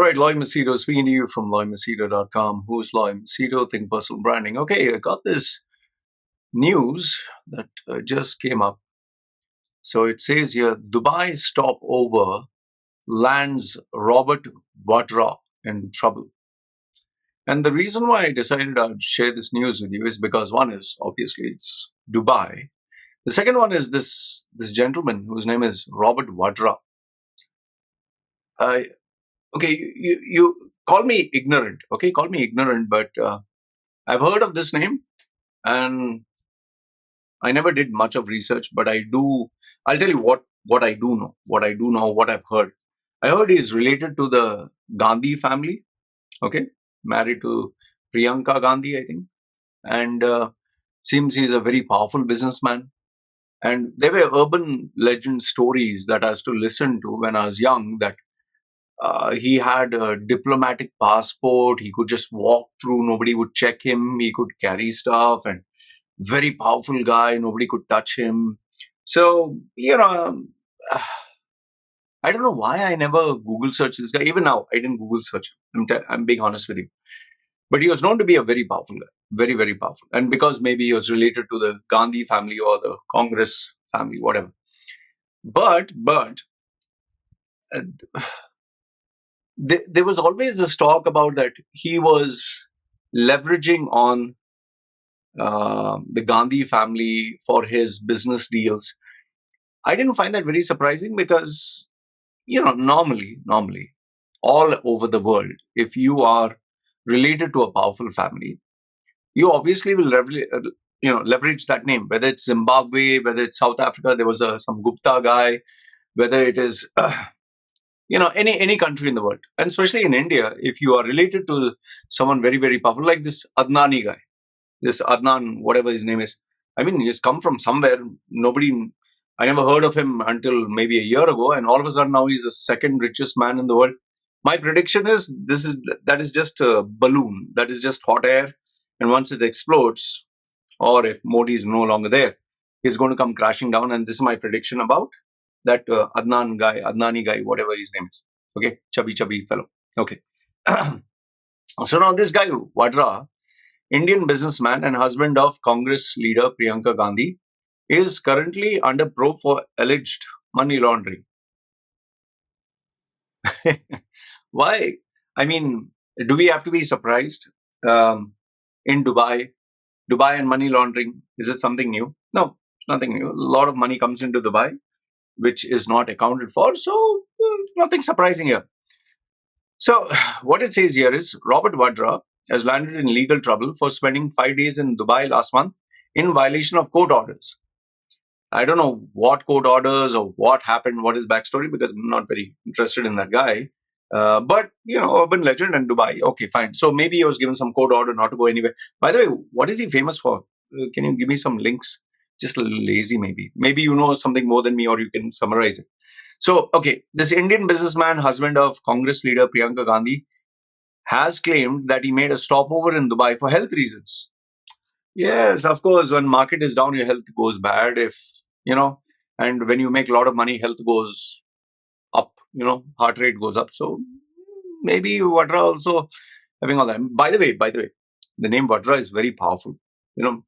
right, Loy Machedo speaking to you from loymachedo.com. Who's Loy Machedo? Think Personal Branding. Okay, I got this news that just came up. So it says here, Dubai stopover lands Robert Vadra in trouble. And the reason why I decided I'd share this news with you is because one is obviously it's Dubai. The second one is this gentleman whose name is Robert Vadra. Uh, okay, you call me ignorant. Okay, call me ignorant, but I've heard of this name and I never did much of research, but I do. I'll tell you what I do know. What I do know, what I've heard. I heard he's related to the Gandhi family. Okay, married to Priyanka Gandhi, I think, and seems he's a very powerful businessman. And there were urban legend stories that I used to listen to when I was young. That he had a diplomatic passport. He could just walk through. Nobody would check him. He could carry stuff and very powerful guy. Nobody could touch him. So, I don't know why I never Google searched this guy. Even now, I didn't Google search him. I'm being honest with you. But he was known to be a very powerful guy. Very, very powerful. And because maybe he was related to the Gandhi family or the Congress family, whatever. But uh, there was always this talk about that he was leveraging on the Gandhi family for his business deals. I didn't find that very surprising because, normally, all over the world, if you are related to a powerful family, you obviously will leverage that name, whether it's Zimbabwe, whether it's South Africa, there was some Gupta guy, whether it is, any country in the world. And especially in India, if you are related to someone very, very powerful, like this Adnani guy, this Adnan, whatever his name is. I mean, he's come from somewhere. I never heard of him until maybe a year ago, and all of a sudden now he's the second richest man in the world. My prediction is that is just a balloon, that is just hot air, and once it explodes, or if Modi is no longer there, he's going to come crashing down. And this is my prediction about that Adnani guy, whatever his name is. Okay, chubby fellow. Okay, so now this guy Vadra, Indian businessman and husband of Congress leader Priyanka Gandhi, is currently under probe for alleged money laundering. Why? I mean, do we have to be surprised? In Dubai and money laundering, is it something new? No, nothing new. A lot of money comes into Dubai, which is not accounted for. So, nothing surprising here. So, what it says here is Robert Vadra has landed in legal trouble for spending 5 days in Dubai last month in violation of court orders. I don't know what court orders or what happened, what is backstory, because I'm not very interested in that guy. But, urban legend and Dubai. Okay, fine. So maybe he was given some court order not to go anywhere. By the way, what is he famous for? Can you give me some links? Just a little lazy, maybe. Maybe you know something more than me, or you can summarize it. So, okay, this Indian businessman, husband of Congress leader Priyanka Gandhi, has claimed that he made a stopover in Dubai for health reasons. Yes, of course, when market is down, your health goes bad. And when you make a lot of money, health goes up, heart rate goes up. So maybe Vadra also having all that. By the way, the name Vadra is very powerful.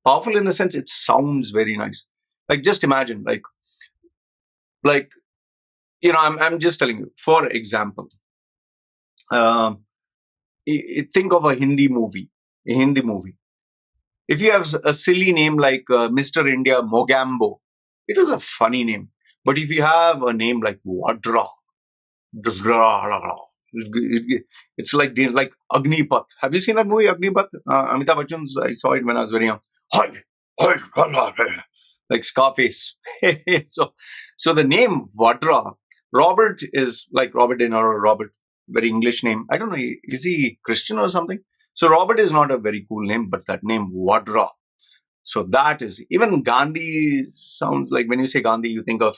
Powerful in the sense it sounds very nice. Like just imagine, I'm just telling you, for example, think of a Hindi movie. If you have a silly name like Mr. India Mogambo, it is a funny name. But if you have a name like Vadra, it's like Agnipath. Have you seen that movie, Agnipath? Amitabh Bachchan's, I saw it when I was very young. Like Scarface. So the name Vadra, Robert is like Robert De Niro, Robert, very English name. I don't know, is he Christian or something? So Robert is not a very cool name, but that name Vadra. So that is, even Gandhi sounds like, when you say Gandhi, you think of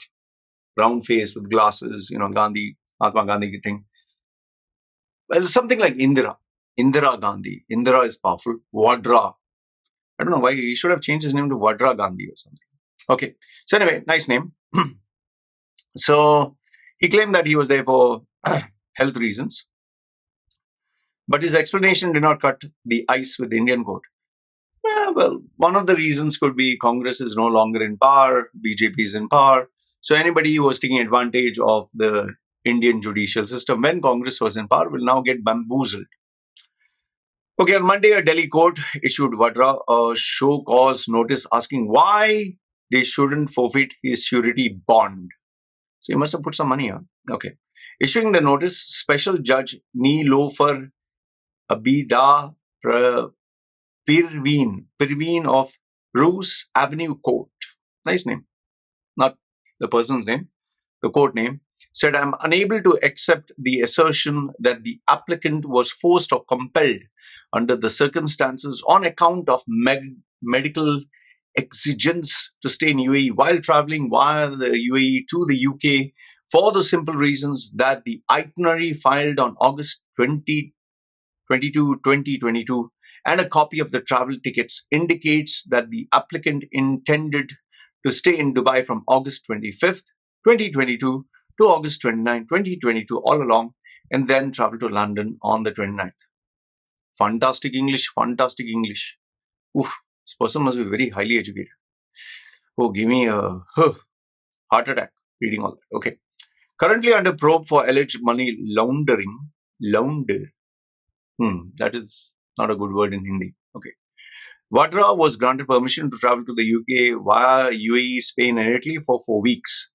round face with glasses, Gandhi, Mahatma Gandhi thing. Well, something like Indira Gandhi. Indira is powerful. Vadra. I don't know why he should have changed his name to Vadra Gandhi or something. Okay. So anyway, nice name. So he claimed that he was there for health reasons. But his explanation did not cut the ice with the Indian court. Well, one of the reasons could be Congress is no longer in power, BJP is in power. So anybody who was taking advantage of the Indian judicial system when Congress was in power will now get bamboozled. Okay, on Monday, a Delhi court issued Vadra a show cause notice asking why they shouldn't forfeit his surety bond. So he must have put some money on. Okay. Issuing the notice, Special Judge Nilofer Abida Pirveen of Roos Avenue Court. Nice name. Not the person's name, the court name, said, I'm unable to accept the assertion that the applicant was forced or compelled under the circumstances on account of medical exigence to stay in UAE while traveling via the UAE to the UK for the simple reasons that the itinerary filed on August 2022 and a copy of the travel tickets indicates that the applicant intended to stay in Dubai from August 25th, 2022 to August 29th, 2022 all along and then travel to London on the 29th. Fantastic English, fantastic English. Oof, this person must be very highly educated. Oh, give me a heart attack reading all that. Okay. Currently under probe for alleged money laundering. That is not a good word in Hindi. Okay. Vadra was granted permission to travel to the UK via UAE, Spain, and Italy for 4 weeks.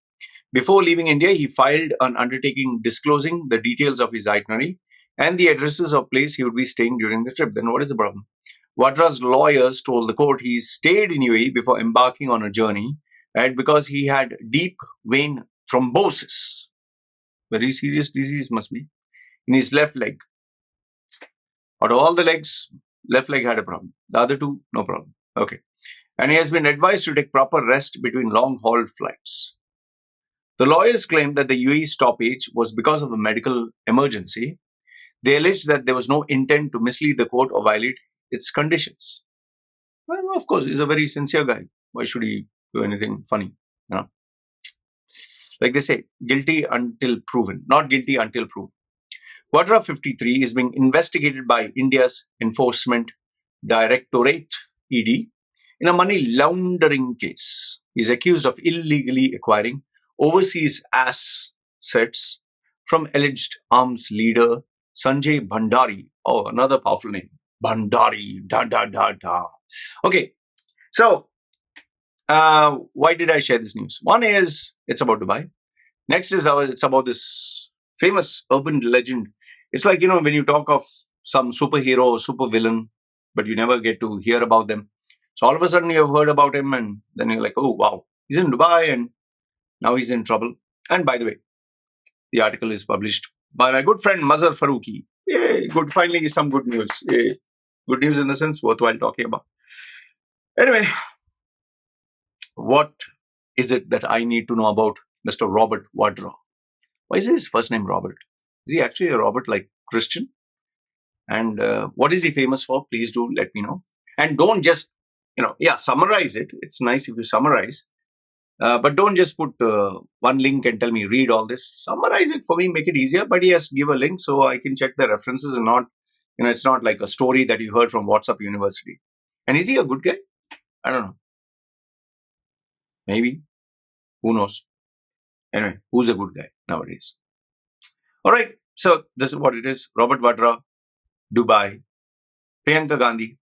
Before leaving India, he filed an undertaking disclosing the details of his itinerary and the addresses of place he would be staying during the trip. Then what is the problem? Vadra's lawyers told the court he stayed in UAE before embarking on a journey, right, because he had deep vein thrombosis. Very serious disease must be. In his left leg. Out of all the legs, left leg had a problem. The other two, no problem. Okay. And he has been advised to take proper rest between long-haul flights. The lawyers claim that the UAE stoppage was because of a medical emergency. They allege that there was no intent to mislead the court or violate its conditions. Well, of course, he's a very sincere guy. Why should he do anything funny? You know? Like they say, guilty until proven, not guilty until proven. Vadra 53 is being investigated by India's Enforcement Directorate, ED, in a money laundering case. He is accused of illegally acquiring overseas assets from alleged arms leader Sanjay Bhandari. Oh, another powerful name. Bhandari. Okay, so why did I share this news? One is it's about Dubai. Next is it's about this famous urban legend. It's like, when you talk of some superhero or supervillain, but you never get to hear about them. So all of a sudden you have heard about him and then you're like, oh, wow, he's in Dubai and now he's in trouble. And by the way, the article is published by my good friend Mazhar Farooqi. Yay, good. Finally, some good news. Yay. Good news in the sense worthwhile talking about. Anyway, what is it that I need to know about Mr. Robert Vadra? Why is his first name Robert? Is he actually a Robert like Christian? And what is he famous for? Please do let me know. And don't just, summarize it. It's nice if you summarize. But don't just put one link and tell me read all this. Summarize it for me, make it easier. But yes, give a link so I can check the references and not, it's not like a story that you heard from WhatsApp University. And is he a good guy? I don't know. Maybe. Who knows? Anyway, who's a good guy nowadays? All right. So this is what it is. Robert Vadra, Dubai, Priyanka Gandhi,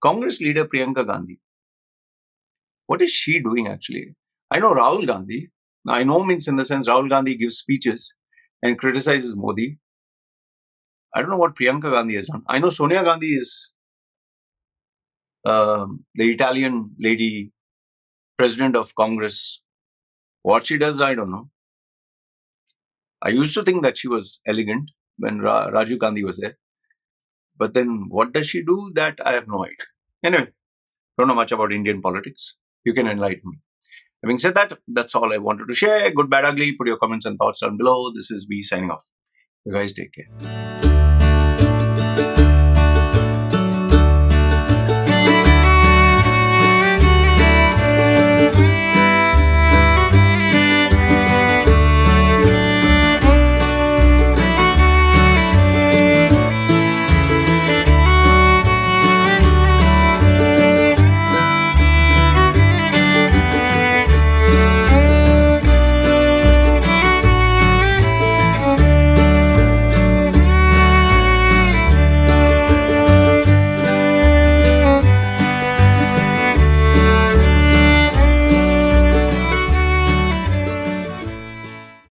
Congress leader Priyanka Gandhi. What is she doing actually? I know Rahul Gandhi. Now, I know means in the sense Rahul Gandhi gives speeches and criticizes Modi. I don't know what Priyanka Gandhi has done. I know Sonia Gandhi is the Italian lady president of Congress. What she does, I don't know. I used to think that she was elegant when Rajiv Gandhi was there. But then what does she do? That I have no idea. Anyway, don't know much about Indian politics. You can enlighten me. Having said that, that's all I wanted to share. Good, bad, ugly. Put your comments and thoughts down below. This is B signing off. You guys take care.